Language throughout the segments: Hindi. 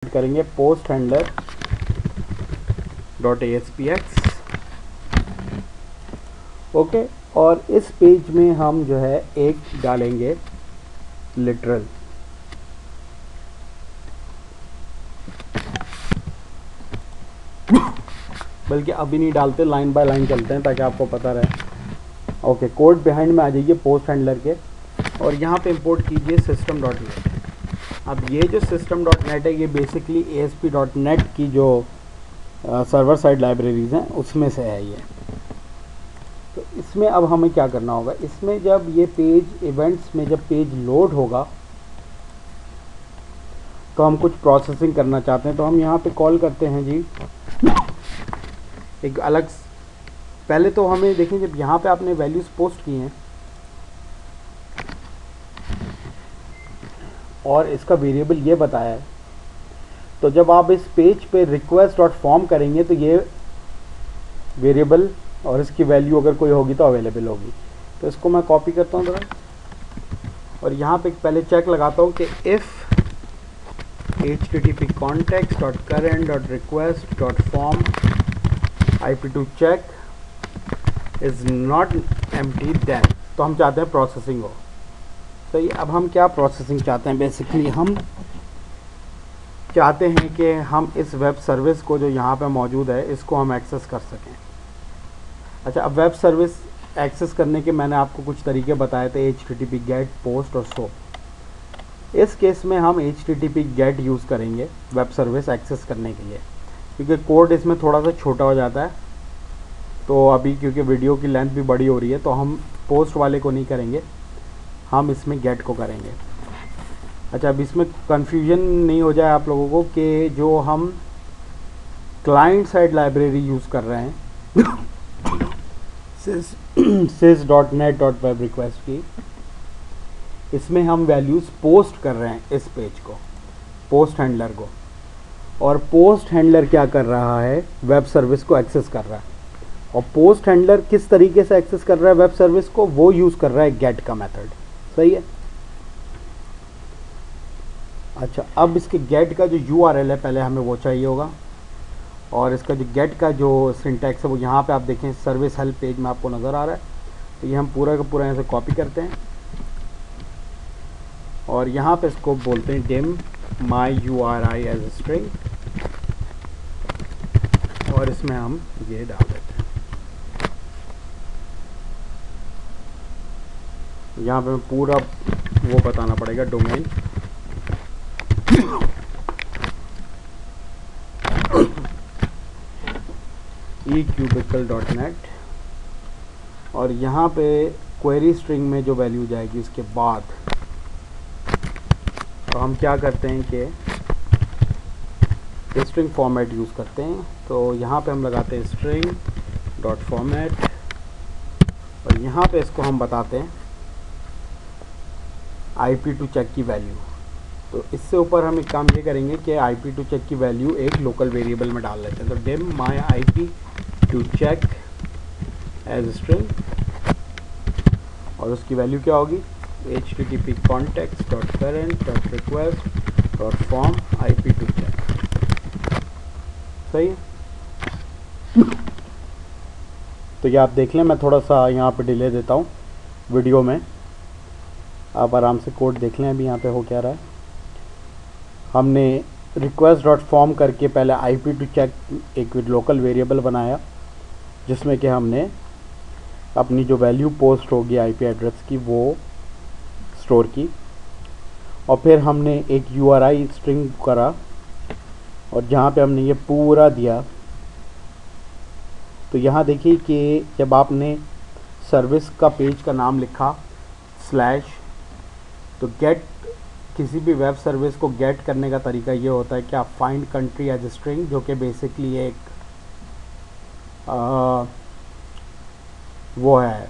करेंगे post handler dot ASPX। Okay, और इस पेज में हम जो है एक डालेंगे लिटरल। बल्कि अभी नहीं डालते, लाइन बाय लाइन चलते हैं ताकि आपको पता रहे। ओके, कोड बिहाइंड में आ जाइए पोस्ट हैंडलर के और यहाँ पे इंपोर्ट कीजिए system.net। अब ये जो system.net है ये बेसिकली ASP.NET की जो सर्वर साइड लाइब्रेरीज हैं उसमें से है ये। तो इसमें अब हमें क्या करना होगा, इसमें जब ये पेज इवेंट्स में जब पेज लोड होगा तो हम कुछ प्रोसेसिंग करना चाहते हैं। तो हम यहाँ पे कॉल करते हैं जी एक अलग, पहले तो हमें देखें जब यहाँ पे आपने वैल्यूज़ पोस्ट की हैं और इसका वेरिएबल ये बताया है, तो जब आप इस पेज पे रिक्वेस्ट डॉट फॉर्म करेंगे तो ये वेरिएबल और इसकी वैल्यू अगर कोई होगी तो अवेलेबल होगी। तो इसको मैं कॉपी करता हूँ जरा और यहाँ पे पहले चेक लगाता हूँ कि if http context.current.request.form IP2 check is not empty then, तो हम चाहते हैं प्रोसेसिंग हो। सही, अब हम क्या प्रोसेसिंग चाहते हैं, बेसिकली हम चाहते हैं कि हम इस वेब सर्विस को जो यहाँ पे मौजूद है इसको हम एक्सेस कर सकें। अच्छा, अब वेब सर्विस एक्सेस करने के मैंने आपको कुछ तरीके बताए थे, HTTP गेट, पोस्ट और सो। इस केस में हम HTTP गेट यूज़ करेंगे वेब सर्विस एक्सेस करने के लिए, क्योंकि कोड इसमें थोड़ा सा छोटा हो जाता है। तो अभी क्योंकि वीडियो की लेंथ भी बड़ी हो रही है तो हम पोस्ट वाले को नहीं करेंगे, हम इसमें गेट को करेंगे। अच्छा, अब इसमें कन्फ्यूजन नहीं हो जाए आप लोगों को कि जो हम क्लाइंट साइड लाइब्रेरी यूज़ कर रहे हैं sys.net.web request की, इसमें हम वैल्यूज़ पोस्ट कर रहे हैं इस पेज को, पोस्ट हैंडलर को। और पोस्ट हैंडलर क्या कर रहा है, वेब सर्विस को एक्सेस कर रहा है। और पोस्ट हैंडलर किस तरीके से एक्सेस कर रहा है वेब सर्विस को, वो यूज़ कर रहा है गेट का मेथड। सही है। अच्छा, अब इसके गेट का जो URL है पहले हमें वो चाहिए होगा, और इसका जो गेट का जो सिंटैक्स है वो यहाँ पे आप देखें सर्विस हेल्प पेज में आपको नज़र आ रहा है। तो ये हम पूरा का पूरा यहाँ से कॉपी करते हैं और यहाँ पे इसको बोलते हैं dim my URI as a string, और इसमें हम ये डाल देते हैं। यहाँ पे पूरा वो बताना पड़ेगा डोमेन ecubicle.net, और यहाँ पे क्वेरी स्ट्रिंग में जो वैल्यू जाएगी इसके बाद, तो हम क्या करते हैं कि स्ट्रिंग फॉर्मेट यूज़ करते हैं। तो यहाँ पे हम लगाते हैं स्ट्रिंग डॉट फॉर्मेट और यहाँ पे इसको हम बताते हैं IP2 चेक की वैल्यू। तो इससे ऊपर हम एक काम ये करेंगे कि IP2 चेक की वैल्यू एक लोकल वेरिएबल में डाल लेते हैं। तो dim my IP2 check as string, और उसकी वैल्यू क्या होगी, http context.current.request.form IP2 check। सही है। तो ये आप देख लें, मैं थोड़ा सा यहाँ पे डिले देता हूँ वीडियो में, आप आराम से कोड देख लें। अभी यहाँ पे हो क्या रहा है, हमने request.form करके पहले IP2 चेक एक लोकल वेरिएबल बनाया जिसमें कि हमने अपनी जो वैल्यू पोस्ट होगी IP एड्रेस की वो स्टोर की, और फिर हमने एक URI स्ट्रिंग करा और जहाँ पे हमने ये पूरा दिया। तो यहाँ देखिए कि जब आपने सर्विस का पेज का नाम लिखा स्लैश, तो गेट, किसी भी वेब सर्विस को गेट करने का तरीका ये होता है कि आप फाइंड कंट्री एज स्ट्रिंग, जो कि बेसिकली एक वो है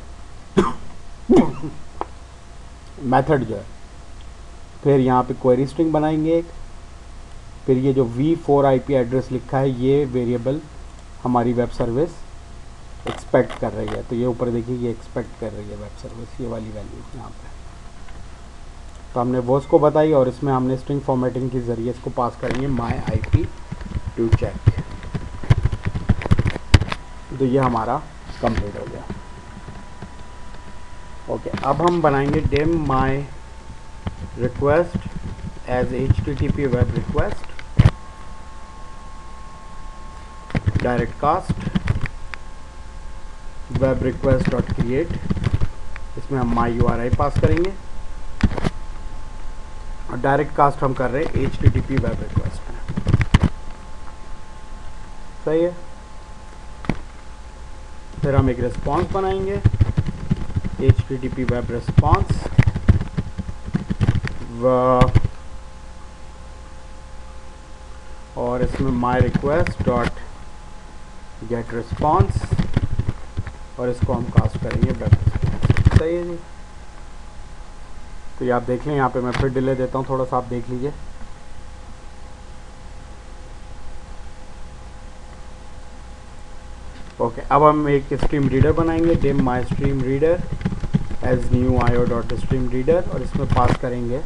मेथड जो है। फिर यहाँ पे क्वेरी स्ट्रिंग बनाएंगे एक, फिर ये जो v4 IP एड्रेस लिखा है ये वेरिएबल हमारी वेब सर्विस एक्सपेक्ट कर रही है। तो ये ऊपर देखिए ये एक्सपेक्ट कर रही है वेब सर्विस, ये वाली वैल्यू यहाँ पे। तो हमने वो उसको बताई और इसमें हमने स्ट्रिंग फॉर्मेटिंग के ज़रिए इसको पास करेंगे माई IP टू चेक। तो ये हमारा कंप्लीट हो गया। ओके, अब हम बनाएंगे dim my request as HTTP web request, direct cast web request dot create. इसमें हम माई URI पास करेंगे और डायरेक्ट कास्ट हम कर रहे हैं HTTP वेब रिक्वेस्ट में। सही है। फिर हम एक रिस्पॉन्स बनाएंगे HTTP वेब रिस्पॉन्स और इसमें my request dot get response और इसको हम कास्ट करेंगे वेब रिस्पॉन्स। सही है जी। तो ये आप देख लें, यहाँ पे मैं फिर डिले देता हूँ, थोड़ा सा आप देख लीजिए। ओके, अब हम एक स्ट्रीम रीडर बनाएंगे dim my stream reader as new IO dot stream reader और इसमें पास करेंगे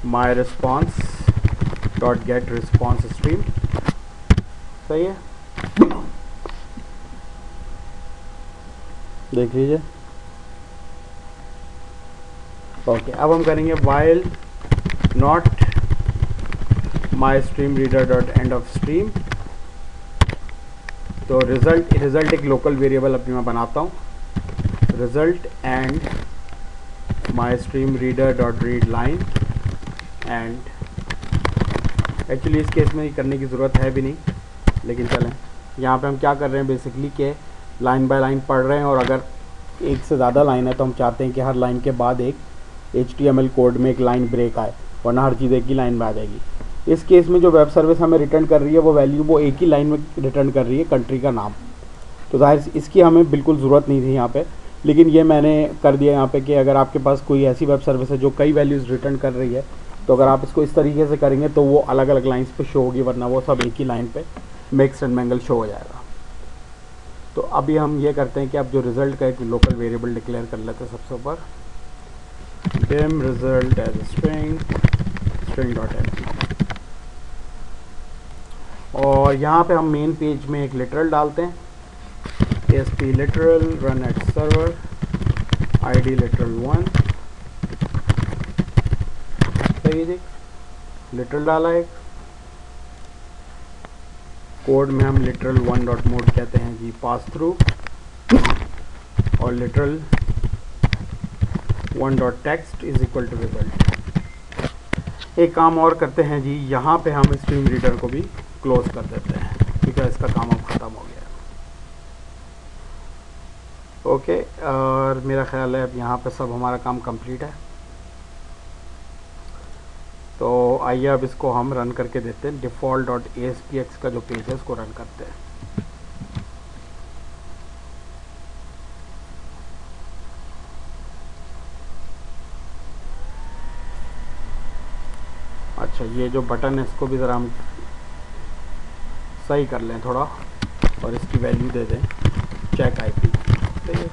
my response dot get response stream. सही है, देख लीजिए। ओके, अब हम करेंगे while not my stream reader dot end of stream. तो रिजल्ट एक लोकल वेरिएबल अभी मैं बनाता हूँ, result and my stream reader dot read line end. Actually इस केस में करने की ज़रूरत है भी नहीं, लेकिन चलें। यहाँ पे हम क्या कर रहे हैं बेसिकली कि लाइन बाय लाइन पढ़ रहे हैं और अगर एक से ज़्यादा लाइन है तो हम चाहते हैं कि हर लाइन के बाद एक HTML कोड में एक लाइन ब्रेक आए, वरना हर चीज़ एक ही लाइन में आ जाएगी। इस केस में जो वेब सर्विस हमें रिटर्न कर रही है वो वैल्यू वो एक ही लाइन में रिटर्न कर रही है, कंट्री का नाम। तो जाहिर इसकी हमें बिल्कुल ज़रूरत नहीं थी यहाँ पे, लेकिन ये मैंने कर दिया यहाँ पे कि अगर आपके पास कोई ऐसी वेब सर्विस है जो कई वैल्यूज़ रिटर्न कर रही है, तो अगर आप इसको इस तरीके से करेंगे तो वो अलग अलग लाइन्स पे शो होगी, वरना वो सब एक ही लाइन पे मिक्स एंड मैंगल शो हो जाएगा। तो अभी हम ये करते हैं कि अब जो रिज़ल्ट का एक लोकल वेरिएबल डिक्लेयर कर लेते हैं सबसे ऊपर, dim result as string dot empty। और यहाँ पे हम मेन पेज में एक लिटरल डालते हैं, ASP literal run at server ID literal 1। सही है जी, लिटरल डाला एक। कोड में हम लिटरल 1 डॉट मोड कहते हैं जी पास थ्रू, और literal 1 dot text is equal to result. एक काम और करते हैं जी, यहाँ पे हम स्ट्रीम रीडर को भी क्लोज कर देते हैं क्योंकि इसका काम अब ख़त्म हो गया है। ओके, और मेरा ख्याल है अब यहाँ पे सब हमारा काम कंप्लीट है। तो आइए अब इसको हम रन करके देते हैं। डिफ़ॉल्ट डॉट ASPX का जो पेज है उसको रन करते हैं। अच्छा, ये जो बटन है इसको भी ज़रा हम सही कर लें थोड़ा और इसकी वैल्यू दे दें चेक IP। ठीक है,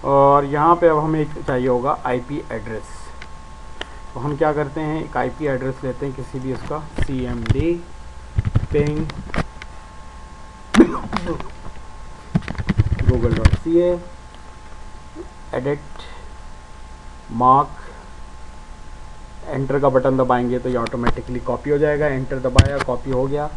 और यहाँ पे अब हमें एक चाहिए होगा IP एड्रेस। तो हम क्या करते हैं, एक IP एड्रेस लेते हैं किसी भी उसका, CMD ping google.ca edit mark, enter का बटन दबाएंगे तो ये ऑटोमेटिकली कॉपी हो जाएगा। एंटर दबाया, कॉपी हो गया।